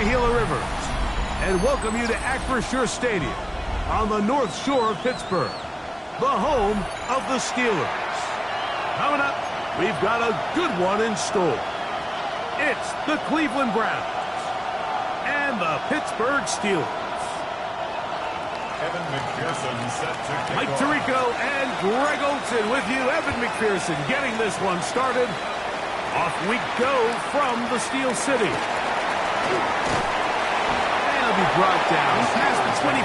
Gila Rivers and welcome you to Acrisure Stadium on the North Shore of Pittsburgh, the home of the Steelers. Coming up, we've got a good one in store. It's the Cleveland Browns and the Pittsburgh Steelers. Evan McPherson set to kick Mike off. Tirico and Greg Olsen with you. Evan McPherson getting this one started. Off we go from the Steel City. And it'll be brought down past the 25.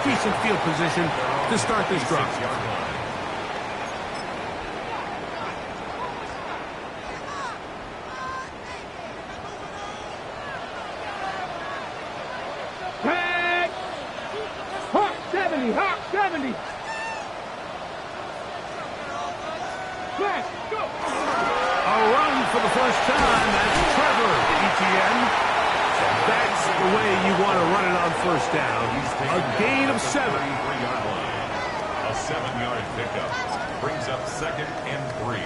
Decent field position to start this drive. Hawk 70. Flash, go. A run for the first time. That's Trevor Etienne. That's the way you want to run it on first down. A gain of 7. A 7-yard pickup brings up 2nd and 3.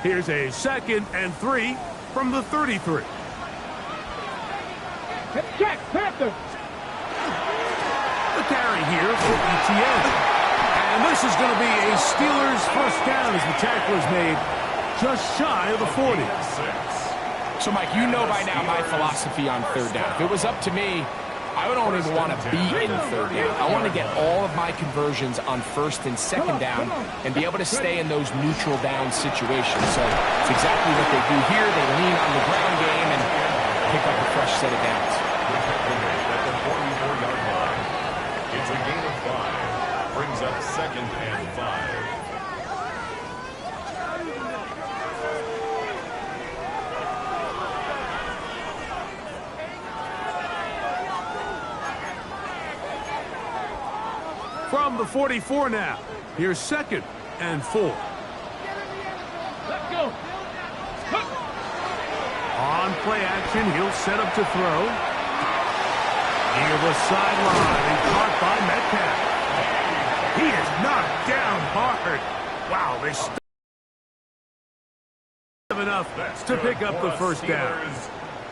Here's a 2nd and 3 from the 33. Check, Panther. The carry here for Etienne. And this is going to be a Steelers first down as the tackle is made just shy of the 40. So, Mike, you know by now my philosophy on third down. If it was up to me, I would only want to be in third down. I want to get all of my conversions on first and second down and be able to stay in those neutral down situations. So it's exactly what they do here. They lean on the ground game and pick up a fresh set of downs. At the 44-yard line, it's a gain of 5. Brings up 2nd and 5. From the 44 now. Here's 2nd and 4. Let's go. On play action, he'll set up to throw. Near the sideline and caught by Metcalf. He is knocked down hard. Wow, they still have enough to pick up the first down.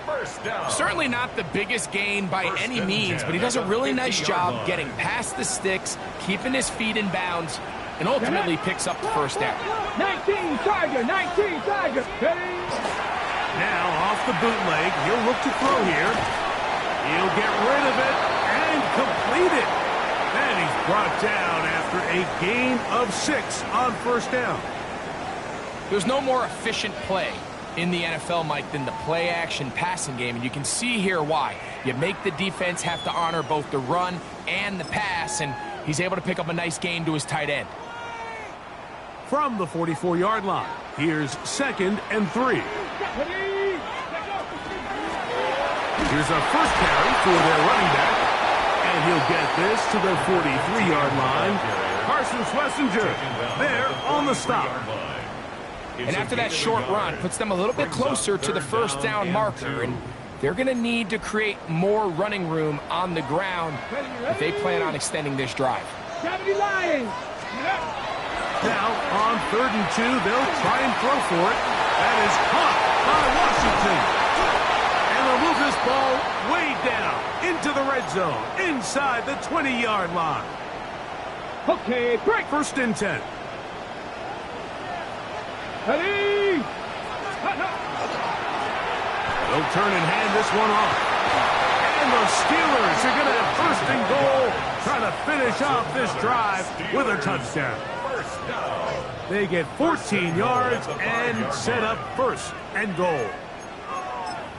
First down. Certainly not the biggest gain by any means, but he does a really nice job getting past the sticks, keeping his feet in bounds, and ultimately picks up the first down. 19 Tiger. Ready? Now off the bootleg, he'll look to throw here. He'll get rid of it and complete it. And he's brought down after a gain of 6 on first down. There's no more efficient play in the NFL, Mike, than the play-action passing game, and you can see here why. You make the defense have to honor both the run and the pass, and he's able to pick up a nice gain to his tight end. From the 44-yard line, here's 2nd and 3. Here's a first carry for their running back, and he'll get this to the 43-yard line. Carson Schlesinger there on the stop. And after that short run, puts them a little bit closer to the first down marker, and they're going to need to create more running room on the ground if they plan on extending this drive. 70 Lions. Now, on 3rd and 2, they'll try and throw for it. That is caught by Washington. And they'll move this ball way down into the red zone, inside the 20-yard line. Okay, break. 1st and 10. Ready? They'll turn and hand this one off. And the Steelers are going to have 1st and goal, trying to finish off this drive with a touchdown. They get 14 yards and set up 1st and goal.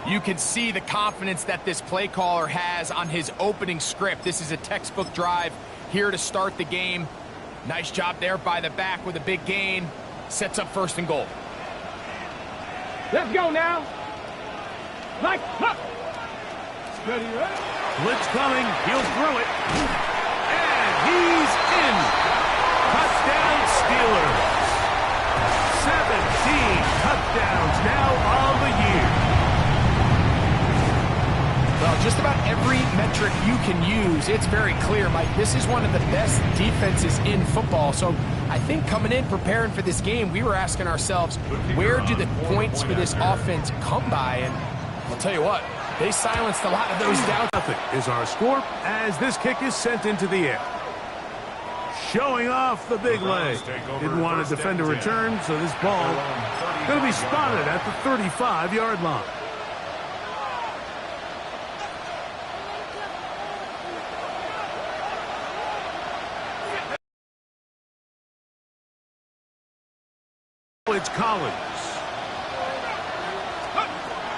You can see the confidence that this play caller has on his opening script. This is a textbook drive here to start the game. Nice job there by the back with a big gain. Sets up 1st and goal. Let's go now. Like, up. Ready, ready? Blitz coming. He'll throw it. And he's in. Touchdown Steelers. 17 touchdowns now on the year. Well, just about every metric you can use, it's very clear, Mike. This is one of the best defenses in football. So I think coming in, preparing for this game, we were asking ourselves, where do the points for this offense come by? And I'll tell you what, they silenced a lot of those down. Nothing is our score as this kick is sent into the air. Showing off the big leg. Didn't want to defend a return, so this ball going to be spotted at the 35-yard line. It's Collins.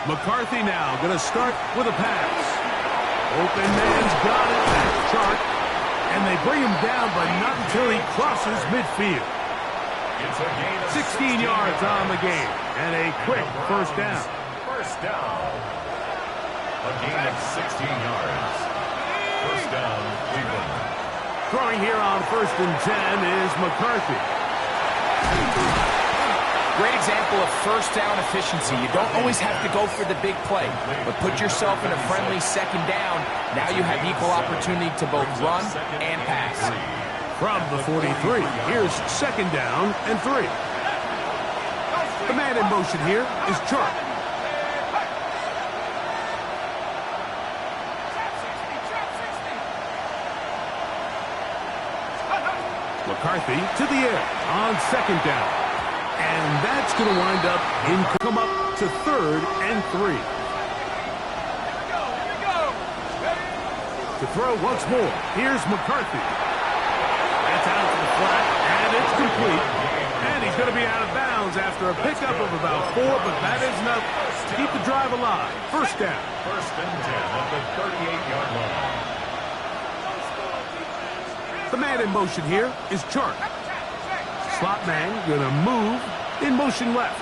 McCarthy now going to start with a pass. Open man's got it. That's Chark. And they bring him down, but not until he crosses midfield. 16 yards on the game. And a quick first down. First down. A gain of 16 yards. First down, Cleveland. Throwing here on 1st and 10 is McCarthy. Great example of first down efficiency. You don't always have to go for the big play, but put yourself in a friendly second down. Now you have equal opportunity to both run and pass. From the 43, here's 2nd down and 3. The man in motion here is Chark. McCarthy to the air on 2nd down. And that's going to wind up come up to 3rd and 3. To throw once more, here's McCarthy. That's out to the flat, and it's complete. And he's going to be out of bounds after a pickup of about 4, but that is enough to keep the drive alive. First down. 1st and 10 at the 38-yard line. The man in motion here is Chark. Slot man going to move in motion left.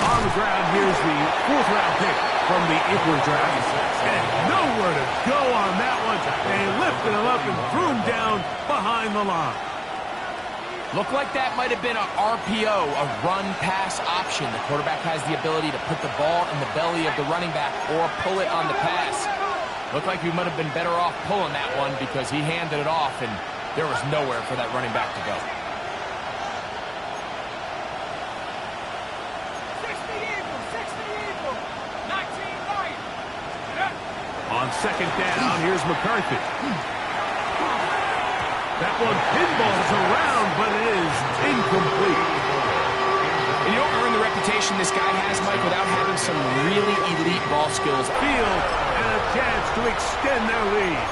On the ground, here's the 4th-round pick from the Eagles draft. And nowhere to go on that one. They lifted him up and threw him down behind the line. Looked like that might have been an RPO, a run-pass option. The quarterback has the ability to put the ball in the belly of the running back or pull it on the pass. Looked like we might have been better off pulling that one because he handed it off, and there was nowhere for that running back to go. On 2nd down, here's McCarthy. That one pinballs around, but it is incomplete. And you don't earn the reputation this guy has, Mike, without having some really elite ball skills. Field and a chance to extend their lead.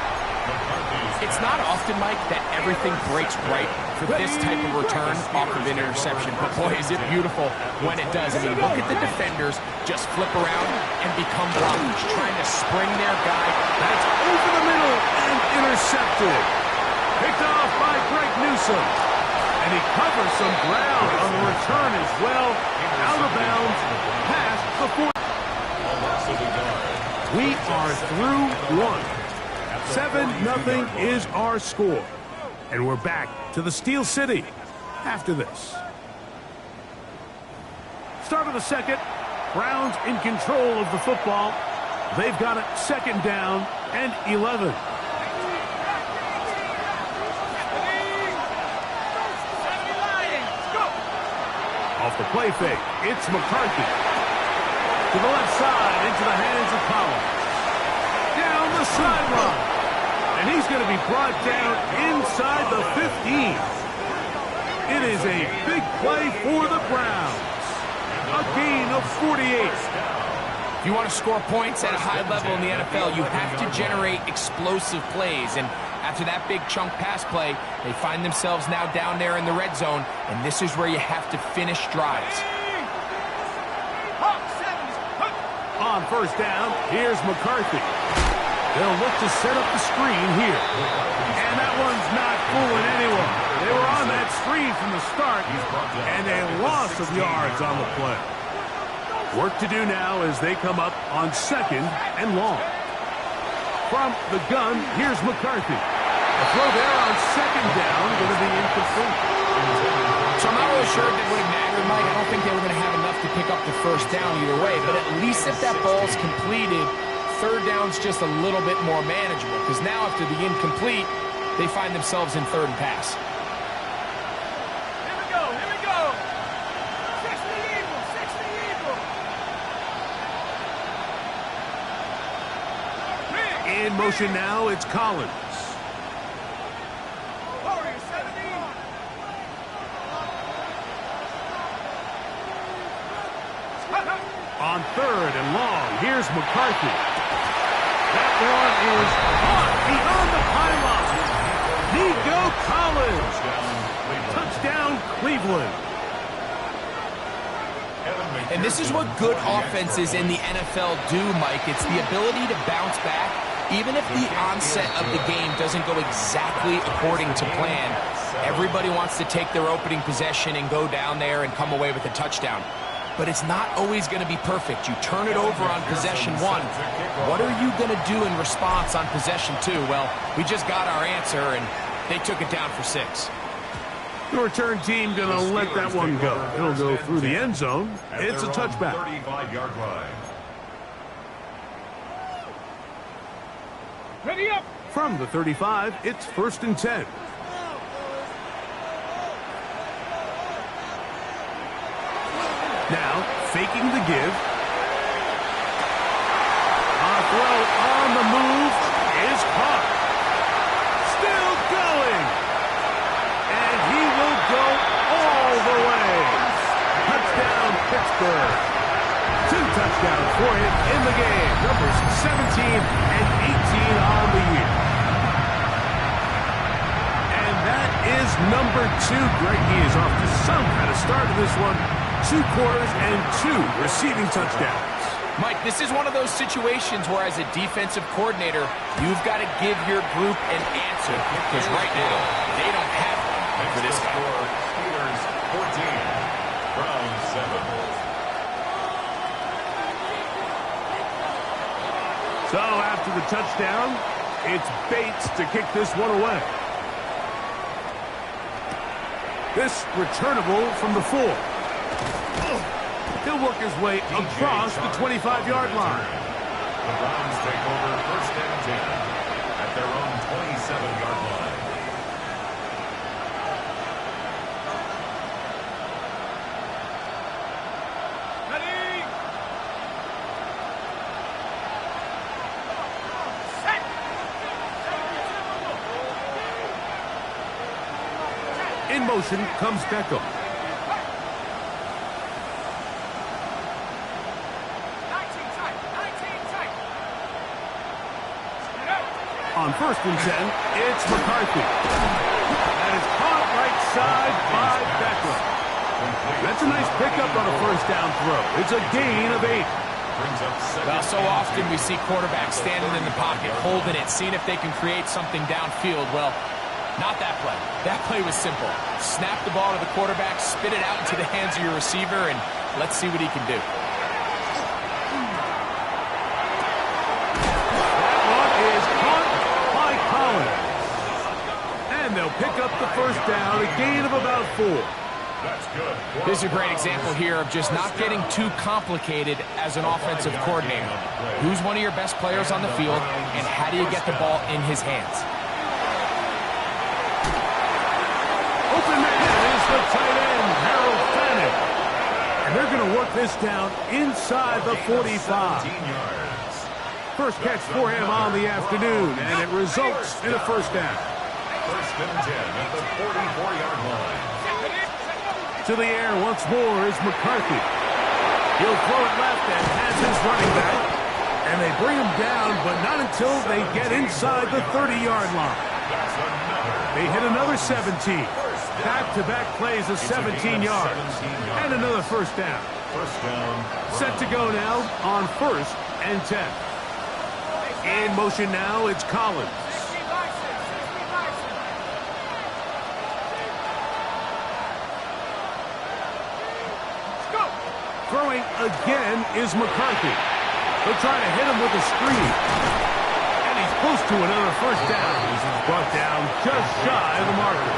It's not often, Mike, that everything breaks right for this type of return off of an interception. But boy, is it beautiful when it does. I mean, look at the defenders just flip around and become blockers, trying to spring their guy. That's over the middle and intercepted. Picked off by Greg Newsome. And he covers some ground on the return as well. Out of bounds, past the 40. We are through one. 7-0 is our score. And we're back to the Steel City after this. Start of the second. Browns in control of the football. They've got it 2nd down and 11. Off the play fake, it's McCarthy. To the left side, into the hands of Collins. Down the sideline. And he's going to be brought down inside the 15. It is a big play for the Browns. A gain of 48. If you want to score points at a high level in the NFL, you have to generate explosive plays. And after that big chunk pass play, they find themselves now down there in the red zone, and this is where you have to finish drives. On 1st down, here's McCarthy. They'll look to set up the screen here. And that one's not fooling anyone. They were on that screen from the start, and a loss of yards on the play. Work to do now as they come up on 2nd and long. From the gun, here's McCarthy. A throw there on 2nd down, going to be incomplete. So I'm not really sure if it would have mattered, Mike. I don't think they were going to have enough to pick up the first down either way, but at least if that ball's completed, third down's just a little bit more manageable, because now after the incomplete, they find themselves in third and pass. Here we go, here we go. 60 Eagles, 60 Eagles. In motion now, it's Collins. Warriors, 70. On third and long, here's McCarthy. That one is caught beyond the pylon. Nico Collins. Touchdown, Cleveland. And this is what good offenses in the NFL do, Mike. It's the ability to bounce back, even if the onset of the game doesn't go exactly according to plan. Everybody wants to take their opening possession and go down there and come away with a touchdown. But it's not always going to be perfect. You turn it over on possession one. What are you going to do in response on possession two? Well, we just got our answer, and they took it down for 6. The return team going to let that one go. It'll go through the end zone. It's a touchback. 35-yard line. Ready up. From the 35, it's 1st and 10. Now, faking the give. A throw on the move is caught. Still going. And he will go all the way. Touchdown, Pittsburgh. 2 touchdowns for him in the game. Numbers 17 and 18 on the year. And that is number 2. Greg, he is off to some kind of start in this one. 2 quarters and 2 receiving touchdowns. Mike, this is one of those situations where as a defensive coordinator, you've got to give your group an answer, because right now, they don't have one for this guy. Steelers 14, Browns 7. So after the touchdown, it's Bates to kick this one away. This returnable from the 4. He'll work his way across the 25-yard line. The Browns take over 1st and 10 at their own 27-yard line. Ready. In motion comes Beckham. 19 tight, 19 tight. On 1st and 10, it's McCarthy. That is caught right side by Beckham. That's a nice pickup on a 1st down throw. It's a gain of 8. Brings up second. Well, so often we see quarterbacks standing in the pocket, holding it, seeing if they can create something downfield. Well, not that play. That play was simple. Snap the ball to the quarterback, spit it out into the hands of your receiver, and let's see what he can do. That one is caught by Collins. And they'll pick up the 1st down, a gain of about 4. That's good. This is a great example here of just not getting too complicated as an offensive coordinator. Who's one of your best players on the field, and how do you get the ball in his hands? Open man is the tight end, Harold Fanning. And they're going to work this down inside the 45. 17 yards. First catch for him on the afternoon, and it results in a 1st down. 1st and 10 at the 44-yard line. To the air once more is McCarthy. He'll throw it left and has his running back. And they bring him down, but not until they get inside the 30-yard line. That's another. They hit another 17. Back-to-back plays of 17 yards. And another 1st down. 1st down. Set to go now on 1st and 10. In motion now, it's Collins. Throwing again is McCarthy. They'll try to hit him with a screen. And he's close to another 1st down. He's brought down just shy of the marker.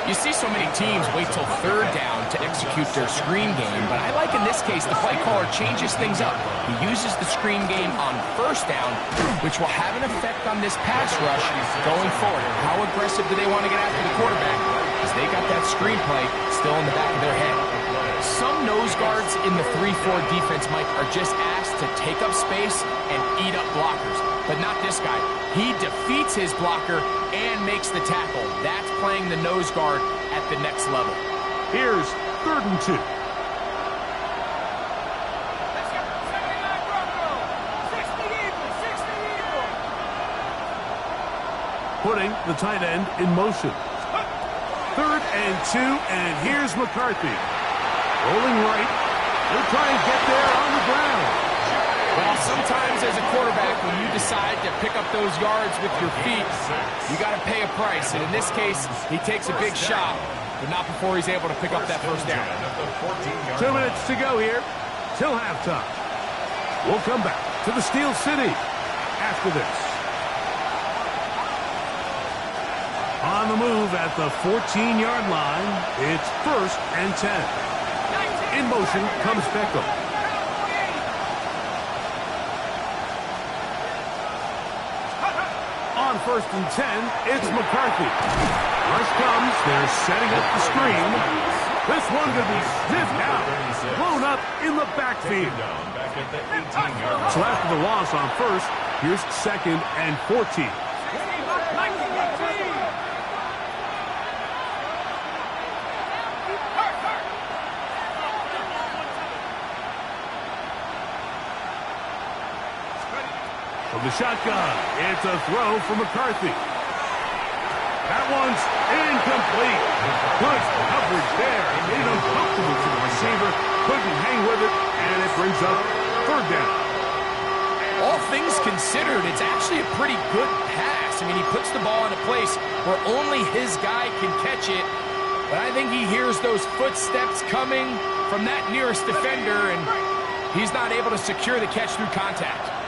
You see so many teams wait till third down to execute their screen game, but I like in this case the play caller changes things up. He uses the screen game on first down, which will have an effect on this pass rush going forward. How aggressive do they want to get after the quarterback? Because they got that screen play still in the back of their head. Some nose guards in the 3-4 defense, Mike, are just asked to take up space and eat up blockers, but not this guy. He defeats his blocker and makes the tackle. That's playing the nose guard at the next level. Here's 3rd and 2. Putting the tight end in motion. 3rd and 2, and here's McCarthy. Rolling right. He'll try and get there on the ground. Well, sometimes as a quarterback, when you decide to pick up those yards with your feet, you got to pay a price. And in this case, he takes a big shot, but not before he's able to pick up that first down. 2 minutes to go here till halftime. We'll come back to the Steel City after this. On the move at the 14-yard line, it's 1st and 10. In motion comes Beckham. On 1st and 10, it's McCarthy. Rush comes, they're setting up the screen. This one going to be sniffed out, blown up in the backfield. So after the loss on 1st, here's 2nd and 14. From the shotgun, it's a throw for McCarthy. That one's incomplete. Good coverage there. It made it uncomfortable for the receiver. Couldn't hang with it, and it brings up 3rd down. All things considered, it's actually a pretty good pass. I mean, he puts the ball in a place where only his guy can catch it. But I think he hears those footsteps coming from that nearest defender, and he's not able to secure the catch through contact.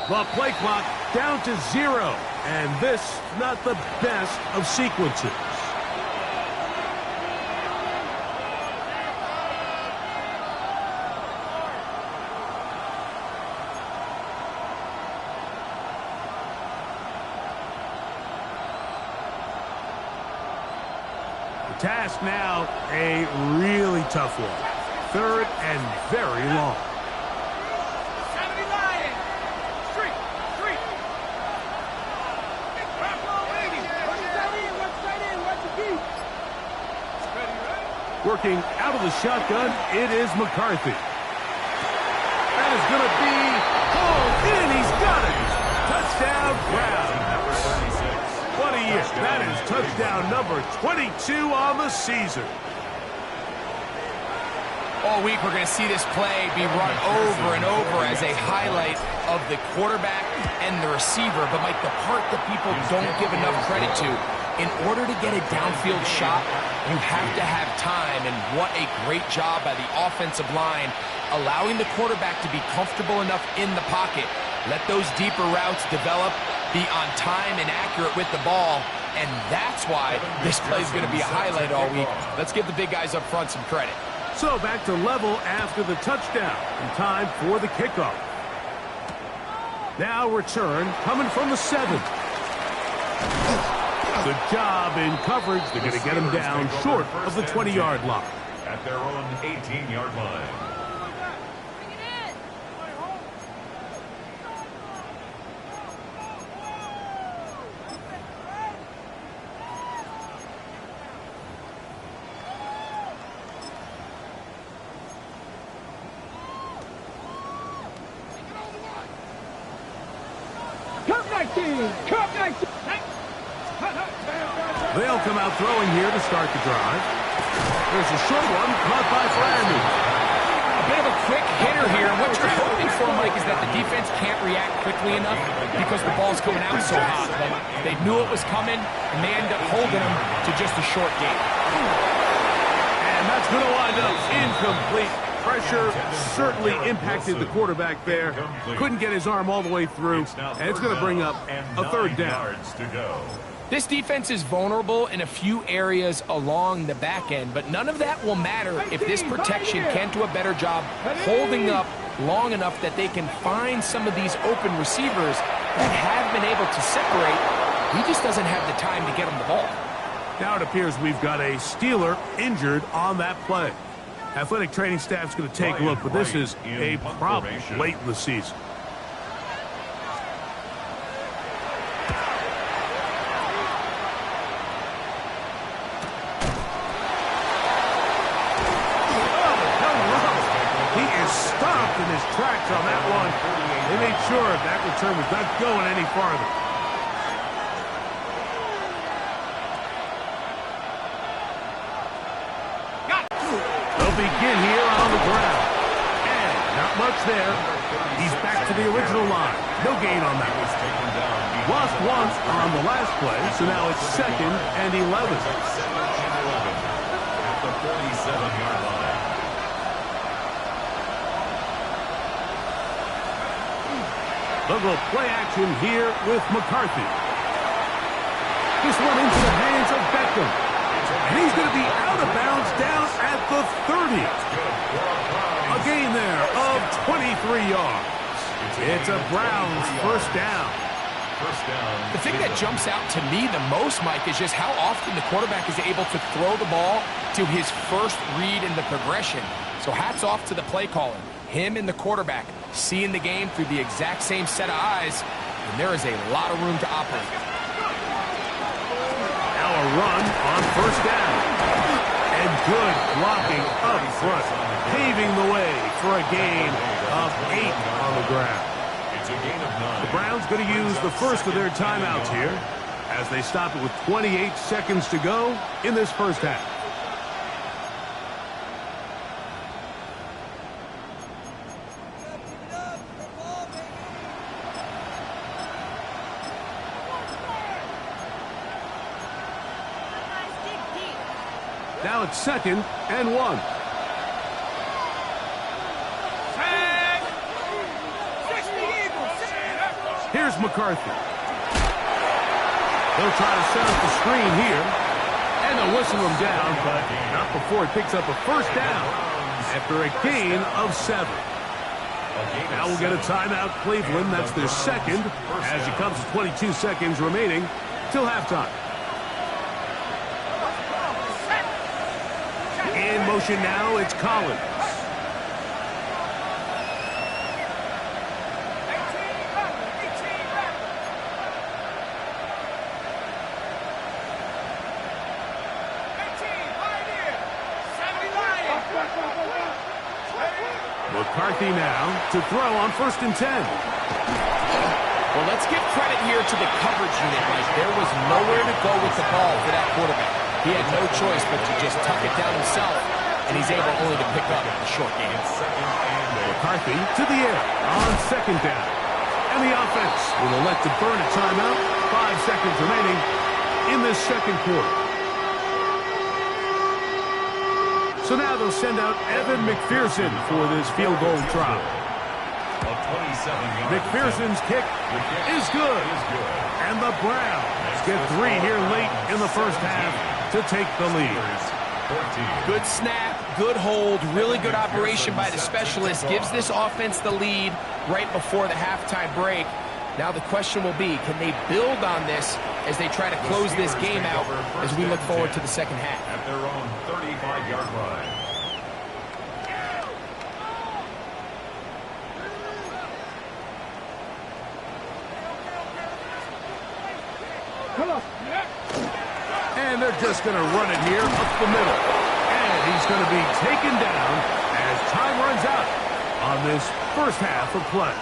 The play clock down to 0, and this not the best of sequences. The task now, a really tough one. 3rd and very long. Working out of the shotgun, it is McCarthy. That is going to be pulled in. He's got it. Touchdown, Brown. What a year. That is touchdown number 22 on the season. All week, we're going to see this play be run over and over as a highlight of the quarterback and the receiver. But, Mike, the part that people don't give enough credit to, in order to get a downfield shot, you have to have time, and what a great job by the offensive line, allowing the quarterback to be comfortable enough in the pocket, let those deeper routes develop, be on time and accurate with the ball, and that's why this play is going to be a highlight all week. Let's give the big guys up front some credit. So back to level after the touchdown, and time for the kickoff. Now return coming from the 7. Good job in coverage. They're going to get him down short of the 20-yard line. At their own 18-yard line. They'll come out throwing here to start the drive. There's a short one caught by Brandon. A bit of a quick hitter here. What you're hoping for them, Mike, is that the defense can't react quickly enough because the ball's coming out so hot. But they knew it was coming, and they ended up holding them to just a short game. And that's going to wind up incomplete. Pressure certainly impacted the quarterback there. Couldn't get his arm all the way through, and it's going to bring up a third down. This defense is vulnerable in a few areas along the back end, but none of that will matter if this protection can't do a better job holding up long enough that they can find some of these open receivers that have been able to separate. He just doesn't have the time to get them the ball. Now it appears we've got a Steeler injured on that play. Athletic training staff's going to take a look, but this is a problem late in the season. He is stopped in his tracks on that one. They made sure that return was not going any farther. Begin here on the ground. And not much there. He's back to the original line. No gain on that. Lost once on the last play, so now it's 2nd and 11. At the 47-yard line. They'll go play action here with McCarthy. This one into the hands of Beckham. And he's going to be out of bounds down at the 30. A gain there of 23 yards. It's a Browns first down. The thing that jumps out to me the most, Mike, is just how often the quarterback is able to throw the ball to his first read in the progression. So hats off to the play caller. Him and the quarterback seeing the game through the exact same set of eyes, and there is a lot of room to operate. Now a run on first down. And good blocking up front, paving the way for a gain of 8 on the ground. It's a gain of 9. The Browns going to use the first of their timeouts here as they stop it with 28 seconds to go in this first half. Now it's 2nd and 1. Here's McCarthy. They'll try to set up the screen here. And they'll whistle him down, but not before he picks up a first down after a gain of 7. Now we'll get a timeout, Cleveland. That's their second as it comes to 22 seconds remaining till halftime. In motion now, it's Collins. McCarthy now to throw on 1st and 10. Well, let's give credit here to the coverage unit, Mike. There was nowhere to go with the ball for that quarterback. He had no choice but to just tuck it down himself, and he's able only to pick up a short gain. McCarthy to the air on 2nd down. And the offense will elect to burn a timeout. 5 seconds remaining in this second quarter. So now they'll send out Evan McPherson for this field goal try. McPherson's kick is good. And the Browns get 3 here late in the first half to take the lead. Good snap, good hold, really good operation by the specialist. Gives this offense the lead right before the halftime break. Now the question will be, can they build on this as they try to close this game out as we look forward to the second half? At their own 35-yard line. And they're just going to run it here up the middle. And he's going to be taken down as time runs out on this first half of play.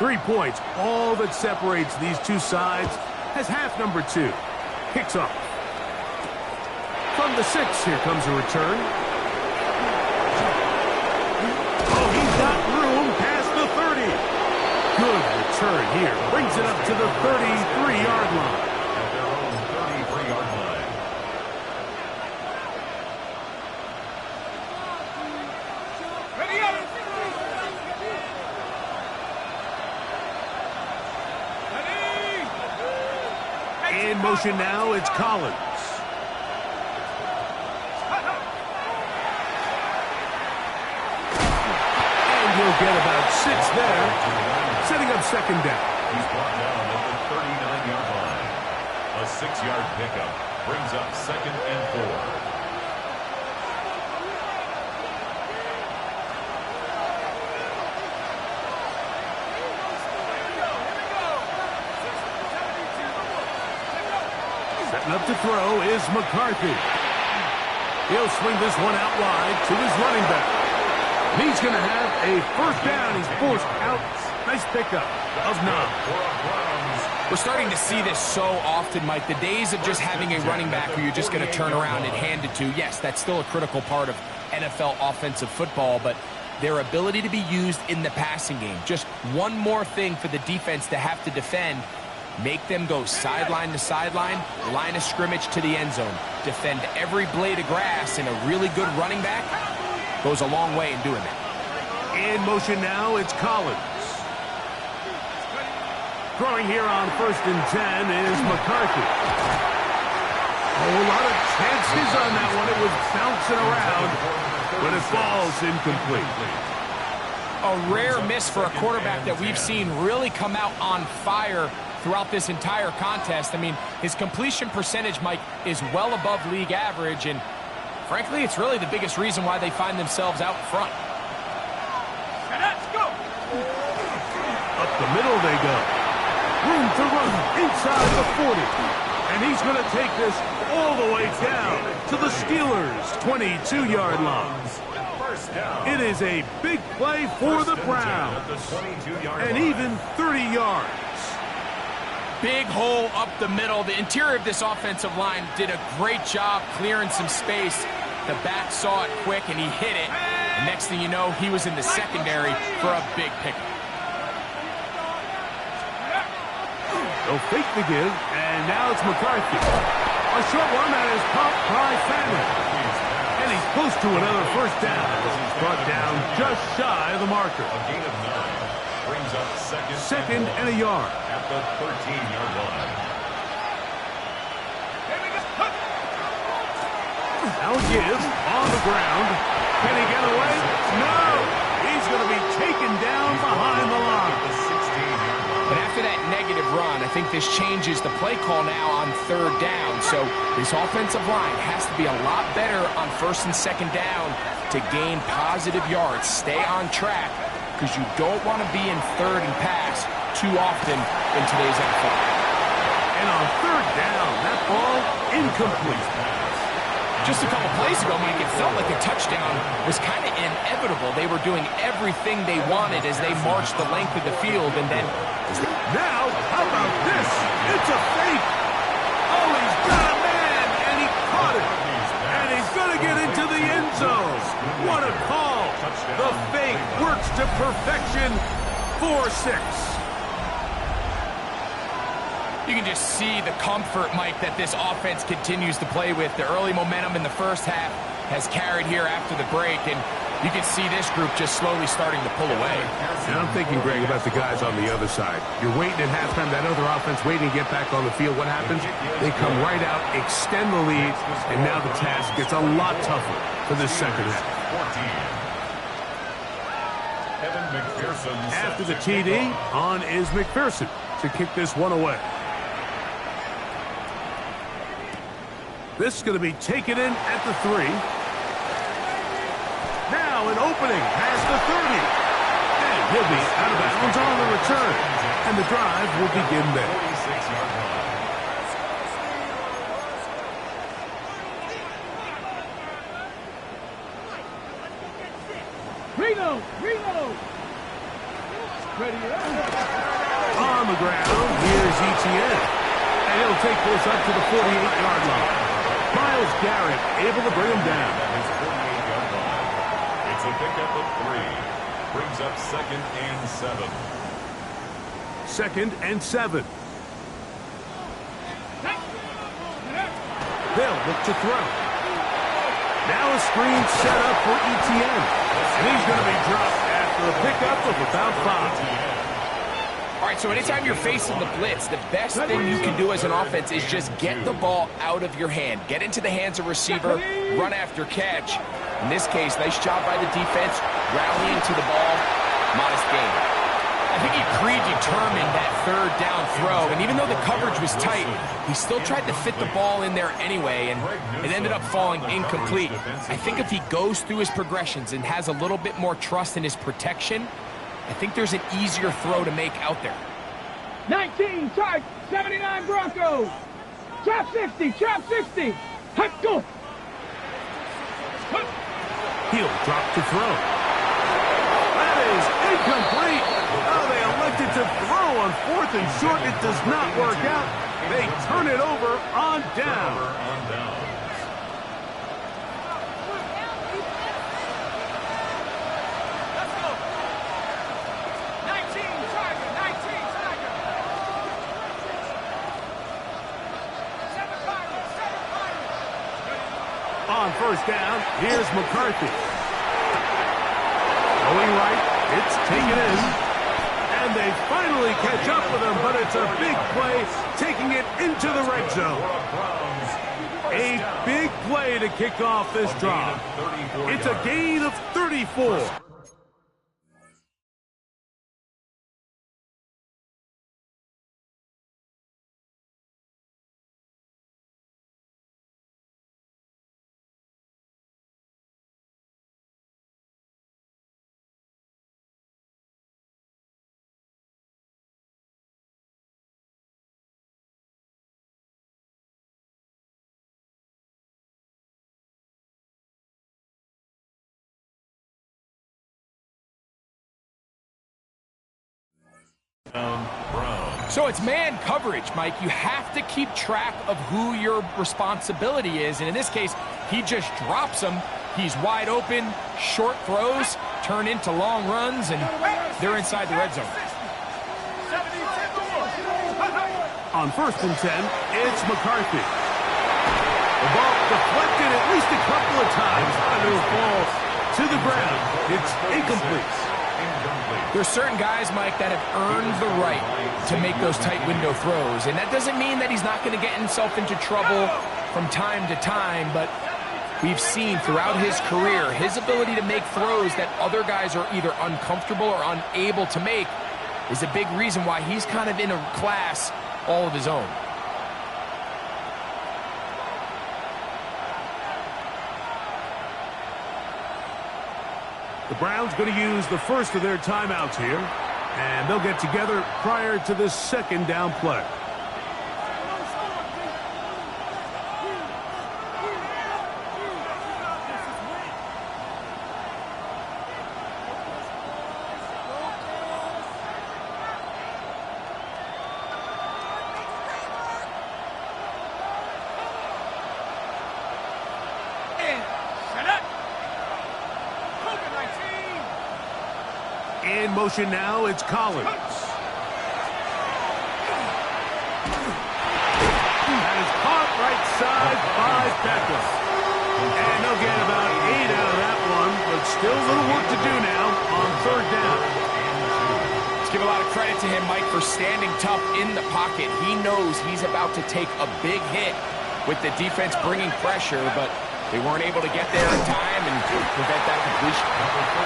3 points, all that separates these two sides, as half number 2 kicks off. From the 6, here comes a return. Oh, he's got room past the 30. Good return here. Brings it up to the 33-yard line. At their own 33-yard line. Ready up! In motion now, it's Collins. And he'll get about 6 there, setting up second down. He's brought down at the 39-yard line. A 6-yard pickup brings up 2nd and 4. Setting up to throw is McCarthy. He'll swing this one out wide to his running back. And he's going to have a first down. He's forced out. Nice pickup of 9. We're starting to see this so often, Mike. The days of just having a running back who you're just going to turn around and hand it to, yes, that's still a critical part of NFL offensive football, but their ability to be used in the passing game. Just one more thing for the defense to have to defend. Make them go sideline to sideline, line of scrimmage to the end zone. Defend every blade of grass, and a really good running back goes a long way in doing that. In motion now, it's Collins. Throwing here on 1st and 10 is McCarthy. A lot of chances on that one. It was bouncing around, but it falls incomplete. A rare miss for a quarterback that we've seen really come out on fire throughout this entire contest. I mean, his completion percentage, Mike, is well above league average, and frankly, it's really the biggest reason why they find themselves out front. Let's go! Up the middle they go. Room to run inside the 40. And he's going to take this all the way down to the Steelers' 22-yard line. First down. It is a big play for the Browns. At the 22-yard And line. even 30 yards. Big hole up the middle. The interior of this offensive line did a great job clearing some space. The back saw it quick, and he hit it. And next thing you know, he was in the secondary for a big pickup. They'll fake the give, and now it's McCarthy. A short one that is popped by Fannin. And he's close to another first down. He's brought down just shy of the marker. A gain of 9 brings up Second and a yard. at the 13-yard line. Now give on the ground. Can he get away? No! He's going to be taken down behind the line. The 16-yard line. But after that negative run, I think this changes the play call now on 3rd down. So this offensive line has to be a lot better on 1st and 2nd down to gain positive yards. Stay on track, because you don't want to be in 3rd and pass too often in today's NFL. And on 3rd down, that ball incomplete. Just a couple plays ago, Mike, it felt like a touchdown was kind of inevitable. They were doing everything they wanted as they marched the length of the field, and then... Now, how about this? It's a fake. Oh, he's got a man, and he caught it. And he's going to get into the end zone. What a call. The fake works to perfection. 4-6. You can just see the comfort, Mike, that this offense continues to play with. The early momentum in the first half has carried here after the break, and you can see this group just slowly starting to pull away. And I'm thinking, Greg, about the guys on the other side. You're waiting at halftime, that other offense waiting to get back on the field. What happens? They come right out, extend the lead, and now the task gets a lot tougher for this second half. 14. Evan McPherson. After the TD, on is McPherson to kick this one away. This is going to be taken in at the 3. Now an opening past the 30. And he'll be out of bounds on the return. And the drive will begin there. 46-yard line. Reno! Ready up! the ground. Here's Etienne. And he'll take this up to the 48-yard line. Myles Garrett able to bring him down. At his 48-yard line. It's a pickup of 3. Brings up 2nd and 7. 2nd and 7. They'll look to throw. Now a screen set up for Etienne. And he's going to be dropped after a pickup of about 5. All right, so anytime you're facing the blitz, the best thing you can do as an offense is just get the ball out of your hand. Get into the hands of receiver, run after catch. In this case, nice job by the defense, rallying to the ball, modest gain. I think he predetermined that 3rd down throw, and even though the coverage was tight, he still tried to fit the ball in there anyway, and it ended up falling incomplete. I think if he goes through his progressions and has a little bit more trust in his protection, I think there's an easier throw to make out there. 19, charge, 79 Broncos. Trap 60, trap 60. Let's go. He'll drop to throw. That is incomplete. Oh, they elected to throw on 4th and short. It does not work out. They turn it over on down. On 1st down, here's McCarthy. Going right, it's taken in. And they finally catch up with him, but it's a big play, taking it into the red zone. A big play to kick off this drive. It's a gain of 34. So it's man coverage, Mike. You have to keep track of who your responsibility is. And in this case, he just drops him. He's wide open. Short throws turn into long runs, and they're inside the red zone. On 1st and 10, it's McCarthy. The ball deflected at least a couple of times, and it'll fall to the ground. It's incomplete. There's certain guys, Mike, that have earned the right to make those tight window throws. And that doesn't mean that he's not going to get himself into trouble from time to time, but we've seen throughout his career his ability to make throws that other guys are either uncomfortable or unable to make is a big reason why he's kind of in a class all of his own. The Browns going to use the first of their timeouts here, and they'll get together prior to this 2nd down play. In motion now, it's Collins. That is caught right side by Beckham. And they'll get about 8 out of that one, but still a little work to do now on 3rd down. Let's give a lot of credit to him, Mike, for standing tough in the pocket. He knows he's about to take a big hit with the defense bringing pressure, but they weren't able to get there in time and prevent that completion.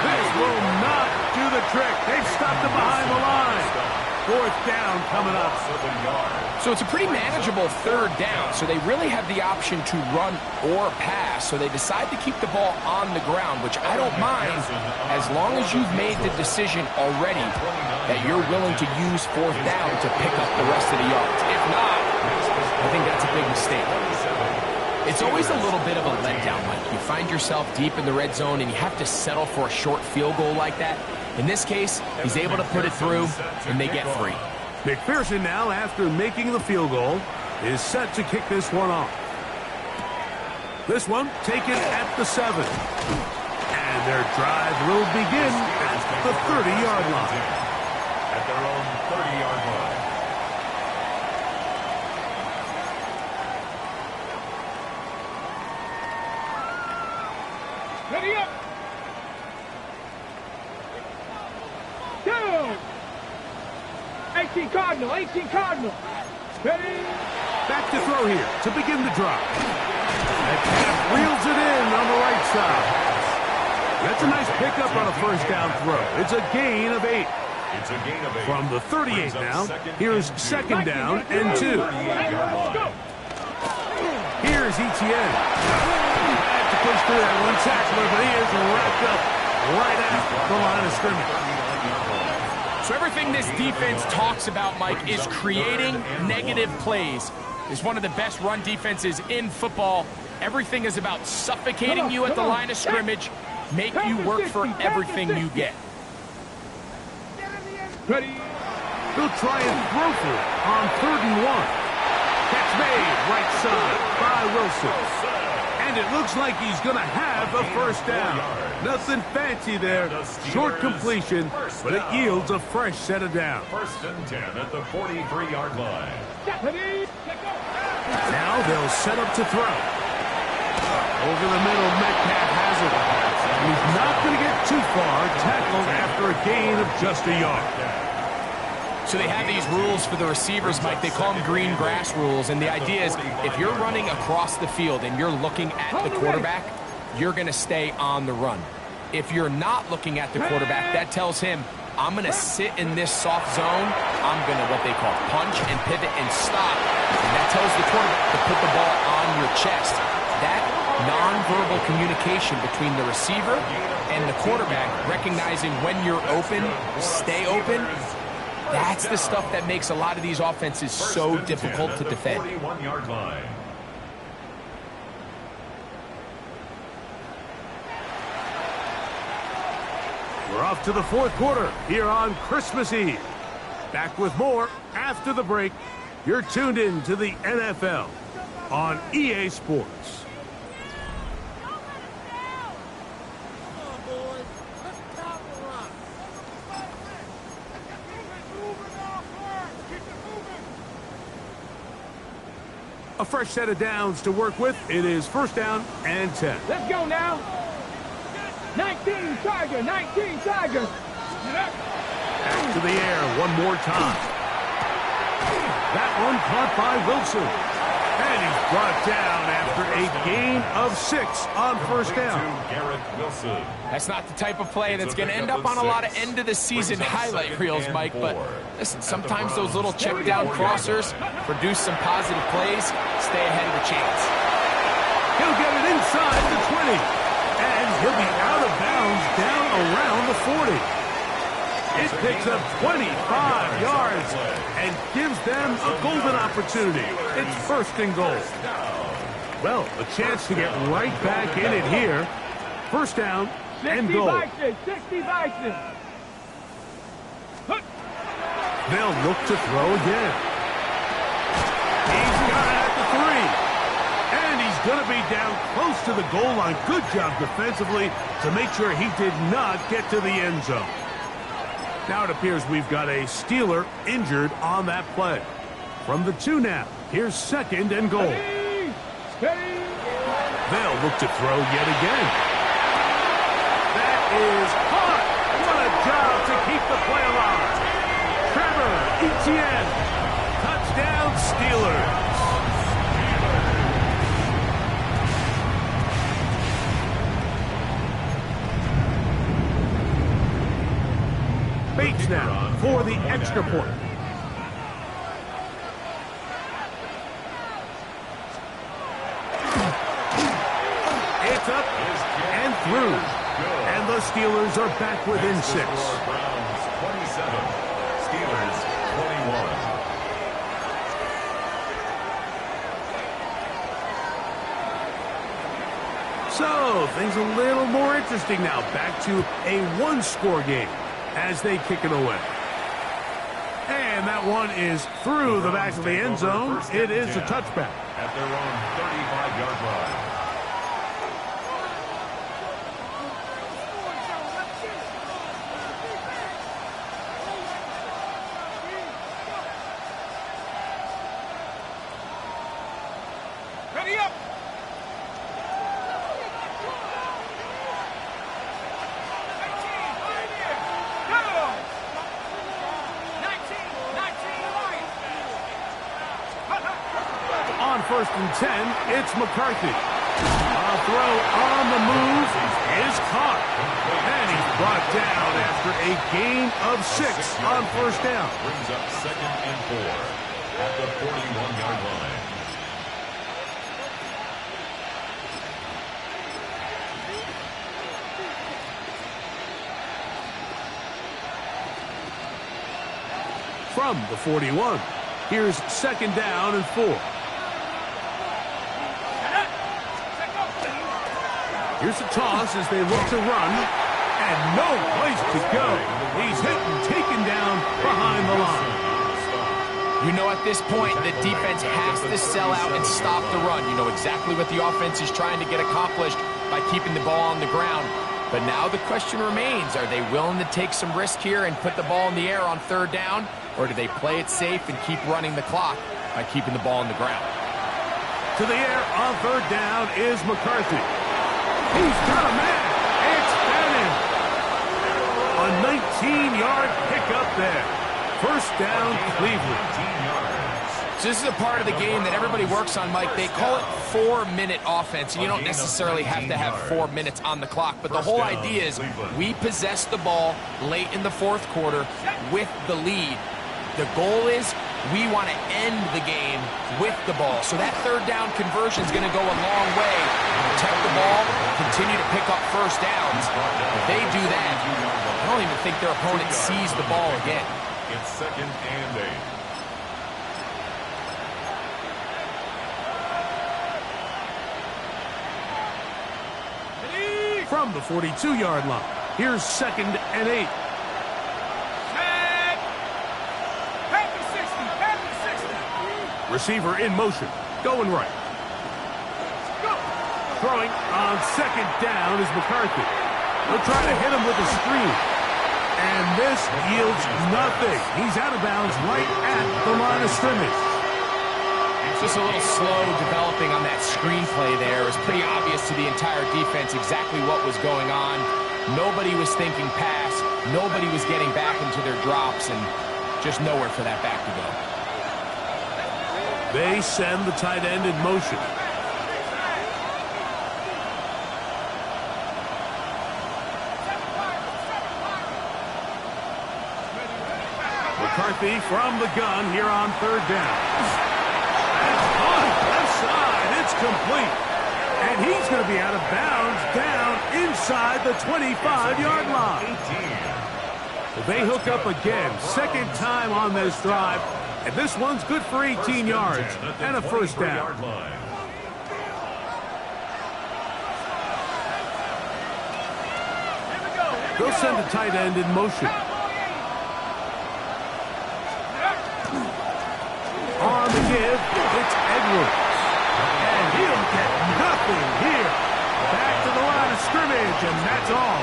This will not do the trick. They've stopped him behind the line. 4th down coming up. So it's a pretty manageable 3rd down, so they really have the option to run or pass, so they decide to keep the ball on the ground, which I don't mind as long as you've made the decision already that you're willing to use 4th down to pick up the rest of the yards. If not, I think that's a big mistake. It's always a little bit of a letdown, Mike. You find yourself deep in the red zone and you have to settle for a short field goal like that. In this case, he's able to put it through, and they get 3. McPherson now, after making the field goal, is set to kick this one off. This one taken at the 7. And their drive will begin at the 30-yard line. At their own 30-yard line. Ready up. Down. 18 Cardinal, 18 Cardinal. Ready. Back to throw here to begin the drive. Metcalf reels it in on the right side. That's a nice pickup on a first down throw. It's a gain of 8. It's a gain of 8. From the 38 now, here's second down and 2. Here's Etienne. Had to push through that one tackler, but he is wrapped up right at the line of scrimmage. So everything this defense talks about, Mike, is creating negative plays. It's one of the best run defenses in football. Everything is about suffocating you at the line of scrimmage, make you work for everything you get. Ready. He'll try and throw for it on 3rd and 1. Catch made right side by Wilson. And it looks like he's going to have a first down. Nothing fancy there. Short completion, but it yields a fresh set of downs. 1st and 10 at the 43-yard line. Now they'll set up to throw. Over the middle, Metcalf has it. And he's not going to get too far, tackled after a gain of just a yard. So they have these rules for the receivers, Mike. They call them green grass rules. And the idea is if you're running across the field and you're looking at the quarterback, you're going to stay on the run. If you're not looking at the quarterback, that tells him, I'm going to sit in this soft zone. I'm going to what they call punch and pivot and stop. And that tells the quarterback to put the ball on your chest. That nonverbal communication between the receiver and the quarterback, recognizing when you're open, stay open, that's the stuff that makes a lot of these offenses so difficult to defend. 41-yard line. We're off to the 4th quarter here on Christmas Eve. Back with more after the break. You're tuned in to the NFL on EA Sports. A fresh set of downs to work with. It is 1st down and 10. Let's go now. 19 Tiger, 19 Tiger. Back to the air one more time. That one caught by Wilson. And he's brought down after a gain of 6 on 1st down. Garrett Wilson. That's not the type of play that's going to end up on a lot of end-of-the-season highlight reels, Mike. But listen, sometimes those little check-down crossers produce some positive plays. Stay ahead of the chains. He'll get it inside the 20. And he'll be out of bounds down around the 40. It picks up 25 yards and gives them a golden opportunity. It's 1st and goal. Well, a chance to get right back in it here. 1st down and goal. 60 Bison. They'll look to throw again. He's got it at the 3. And he's going to be down close to the goal line. Good job defensively to make sure he did not get to the end zone. Now it appears we've got a Steeler injured on that play. From the 2 now, here's 2nd and goal. They'll look to throw yet again. That is caught. What a job to keep the play alive. Trevor Etienne. Touchdown Steelers. Bates now for the extra point. It's up and through. And the Steelers are back within 6. Browns 27. Steelers 21. So, things a little more interesting now. Back to a 1-score game as they kick it away. And And that one is through the back of the end zone. It is a touchback. At their own 35-yard line. Ready up. On 1st and 10, it's McCarthy. A throw on the move is caught. And he's brought down after a gain of 6 on 1st down. Brings up 2nd and 4 at the 41-yard line. From the 41, here's 2nd down and 4. Here's a toss as they look to run, and no place to go. He's hit and taken down behind the line. You know, at this point, the defense has to sell out and stop the run. You know exactly what the offense is trying to get accomplished by keeping the ball on the ground. But now the question remains, are they willing to take some risk here and put the ball in the air on 3rd down? Or do they play it safe and keep running the clock by keeping the ball on the ground? To the air on 3rd down is McCarthy. He's got a man. It's Bannon. A 19-yard pickup there. 1st down, Cleveland. So this is a part of the game that everybody works on, Mike. They call it 4-minute offense, and you don't necessarily have to have 4 minutes on the clock. But the whole idea is we possess the ball late in the 4th quarter with the lead. The goal is we want to end the game with the ball. So that 3rd down conversion is going to go a long way. Protect the ball, continue to pick up 1st downs. If they do that, I don't even think their opponent sees the ball again. It's 2nd and 8. From the 42-yard line, here's 2nd and 8. Receiver in motion, going right. Throwing on 2nd down is McCarthy. They'll try to hit him with a screen. And this yields nothing. He's out of bounds right at the line of scrimmage. Just a little slow developing on that screenplay there. It was pretty obvious to the entire defense exactly what was going on. Nobody was thinking pass. Nobody was getting back into their drops, and just nowhere for that back to go. They send the tight end in motion. McCarthy from the gun here on 3rd down. That's caught left side. It's complete. And he's going to be out of bounds down inside the 25-yard line. They hook up again. 2nd time on this drive. And this one's good for 18 yards and a 1st down. They'll send the tight end in motion. On the give, it's Edwards. And he'll get nothing here. Back to the line of scrimmage, and that's all.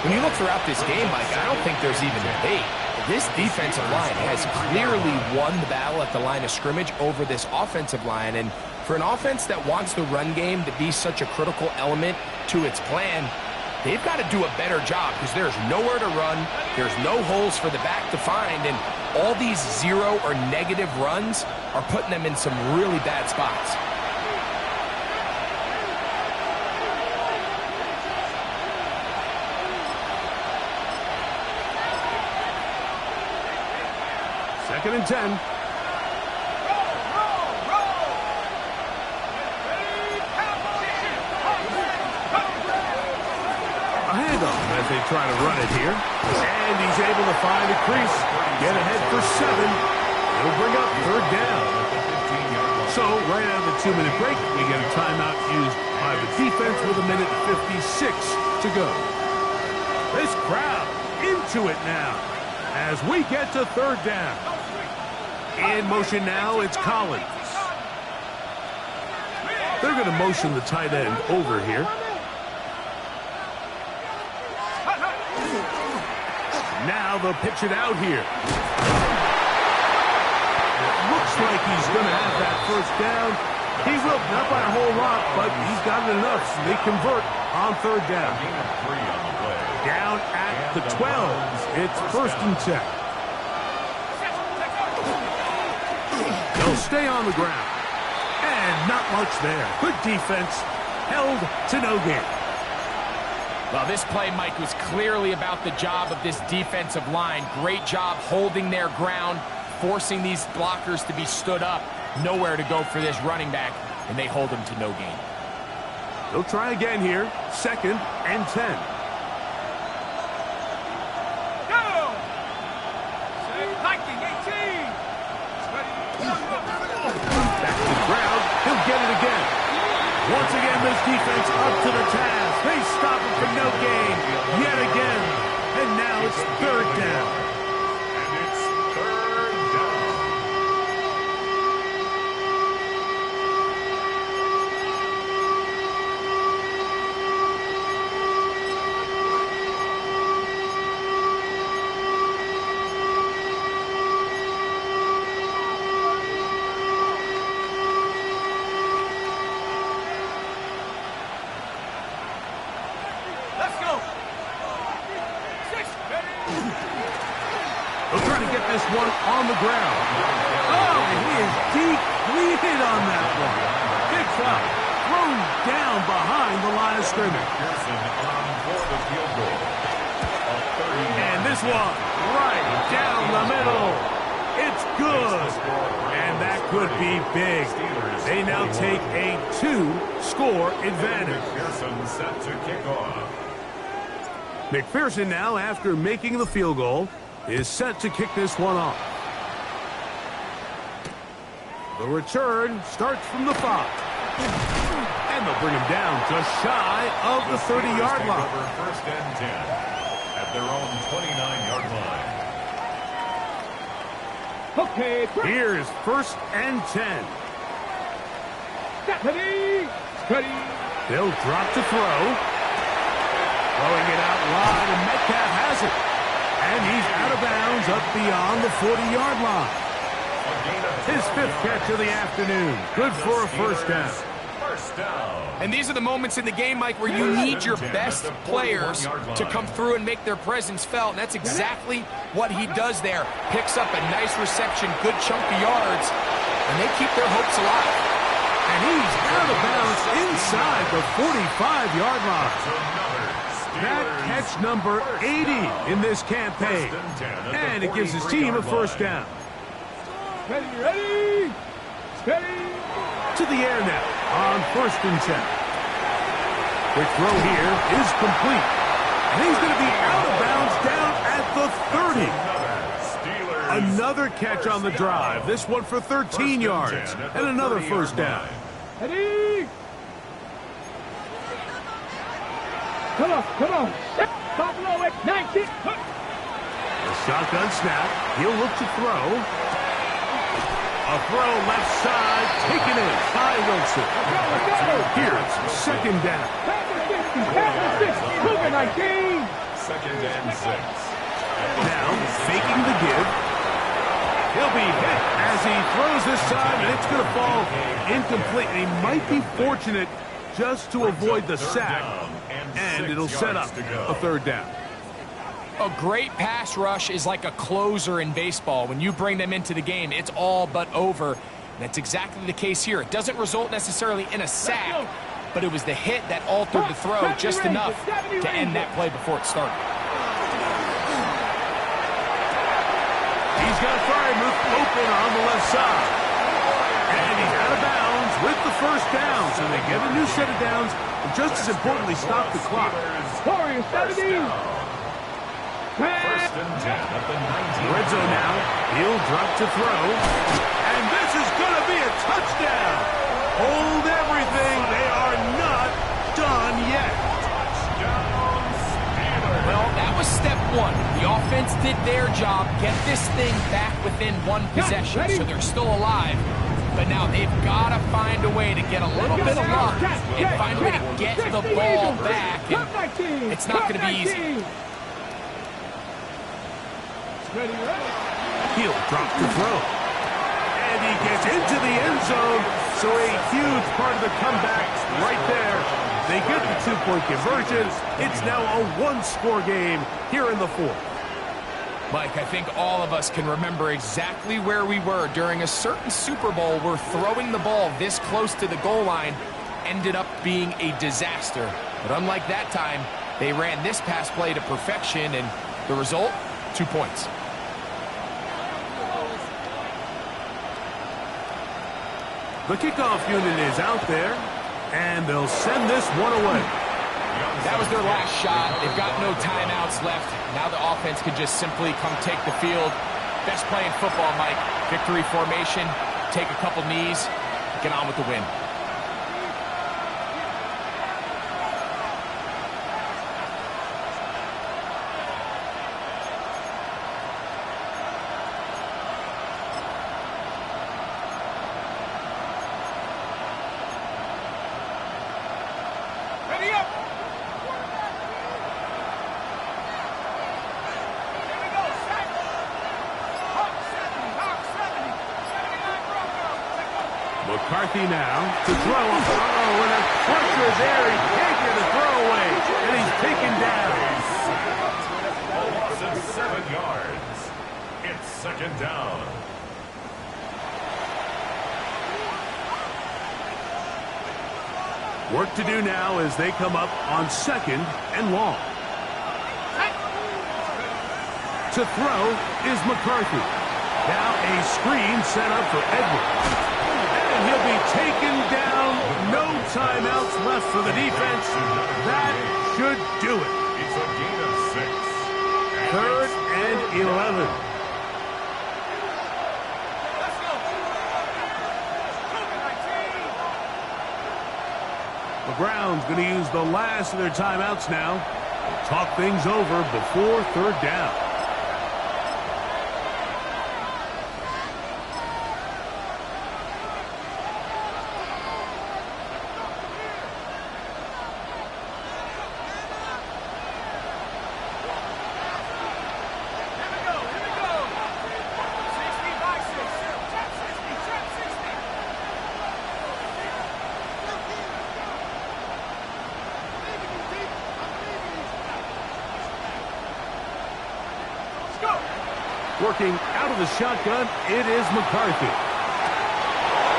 When you look throughout this game, Mike, I don't think there's even debate. This defensive line has clearly won the battle at the line of scrimmage over this offensive line. And for an offense that wants the run game to be such a critical element to its plan, they've got to do a better job because there's nowhere to run. There's no holes for the back to find. And all these 0 or negative runs are putting them in some really bad spots. Second and 10. A handoff as they try to run it here. And he's able to find a crease. Get ahead for 7. It'll bring up 3rd down. So, right out of the 2-minute break, we get a timeout used by the defense with 1:56 to go. This crowd into it now. as we get to third down. In motion now, it's Collins. They're going to motion the tight end over here. Now they'll pitch it out here. It looks like he's going to have that first down. He will, not by a whole lot, but he's got it enough, so they convert on third down. Down at the 12. It's first and 10. They'll stay on the ground. And not much there. Good defense. Held to no gain. Well, this play, Mike, was clearly about the job of this defensive line. Great job holding their ground, forcing these blockers to be stood up. Nowhere to go for this running back, and they hold him to no gain. They'll try again here. Second and 10. Back to the ground. He'll get it again. Once again, this defense up to the task. They stop him for no gain yet again. And now it's third down. And it's third down. They'll try to get this one on the ground. Oh, he is depleted on that one. Picked up, thrown down behind the line of scrimmage. Pearson on for the field goal. And this one, right down the middle. It's good. And that could be big. They now take a 2-score advantage. Pearson set to kick off. McPherson now, after making the field goal, is set to kick this one off. The return starts from the 5. And they'll bring him down just shy of the 30-yard line. First and 10 at their own 29-yard line. Okay, Here's first and 10. Steady. They'll drop to throw. Throwing it out wide, and Metcalf has it. And he's out of bounds up beyond the 40-yard line. His 5th catch of the afternoon. Good for a first down. First down. And these are the moments in the game, Mike, where you need your best players to come through and make their presence felt. And that's exactly what he does there. Picks up a nice reception, good chunk of yards, and they keep their hopes alive. And he's out of bounds inside the 45-yard line. That catch number 80 in this campaign. And it gives his team a first down. Ready. Steady. To the air now on first and 10. Quick throw here is complete. And he's going to be out of bounds down at the 30. Another catch on the drive. This one for 13 yards. And another first down. Ready. Come on. Stop low at 19. The shotgun snap. He'll look to throw. A throw left side. Taken in by Wilson. Here's second down. Pass the 60. Move it 19. Second and 6. Now faking the give. He'll be hit as he throws this side, and it's going to fall incomplete. And he might be fortunate just to avoid the sack. And it'll set up a third down. A great pass rush is like a closer in baseball. When you bring them into the game, it's all but over. And that's exactly the case here. It doesn't result necessarily in a sack, but it was the hit that altered the throw just enough to end that play before it started. He's got Freiermuth open on the left side. And he's out of bounds with the first down. So they get a new set of downs. And just as importantly, stop the clock. Warriors 70. First and 10 at the 19. Red zone now. He'll drop to throw. And this is going to be a touchdown. Hold everything. They are not done yet. Well, that was step one. The offense did their job. thing back within one possession, so they're still alive. But now they've got to find a way to get a little bit of luck and find a way to get the ball back. And it's not going to be easy. He'll drop to throw. And he gets into the end zone. So a huge part of the comeback right there. They get the two-point conversion. It's now a one-score game here in the fourth. Mike, I think all of us can remember exactly where we were during a certain Super Bowl where throwing the ball this close to the goal line ended up being a disaster. But unlike that time, they ran this pass play to perfection, and the result, 2 points. The kickoff unit is out there, and they'll send this one away. That was their last shot. They've got no timeouts left. Now the offense can just simply come take the field. Best play in football, Mike. Victory formation, take a couple knees, get on with the win. McCarthy now to throw. Oh, and a pressure there. He can't get a throw away. And he's taken down. A loss of 7 yards. It's second down. Work to do now as they come up on second and long. To throw is McCarthy. Now a screen set up for Edwards. And he'll be taken down. No timeouts left for the defense. That should do it. It's a gain of 6. Third and 11. The Browns going to use the last of their timeouts now. Talk things over before third down. Working out of the shotgun, it is McCarthy.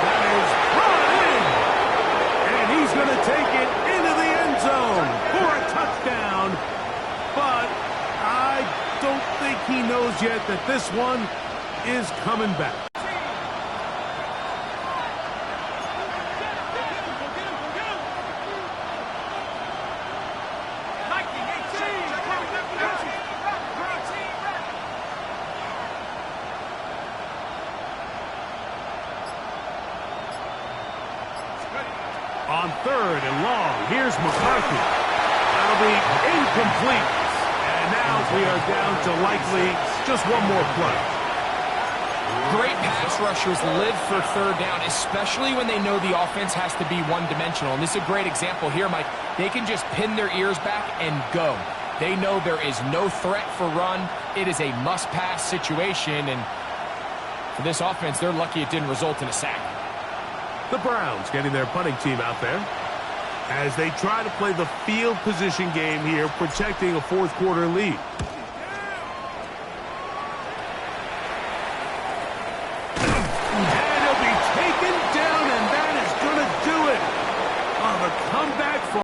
That is brought in. And he's going to take it into the end zone for a touchdown. But I don't think he knows yet that this one is coming back. On third and long, here's McCarthy. That'll be incomplete. And now we are down to likely just one more play. Great pass rushers live for third down, especially when they know the offense has to be one-dimensional. And this is a great example here, Mike. They can just pin their ears back and go. They know there is no threat for run. It is a must-pass situation. And for this offense, they're lucky it didn't result in a sack. The Browns getting their punting team out there as they try to play the field position game here, protecting a fourth quarter lead. And he'll be taken down, and that is going to do it on the comeback for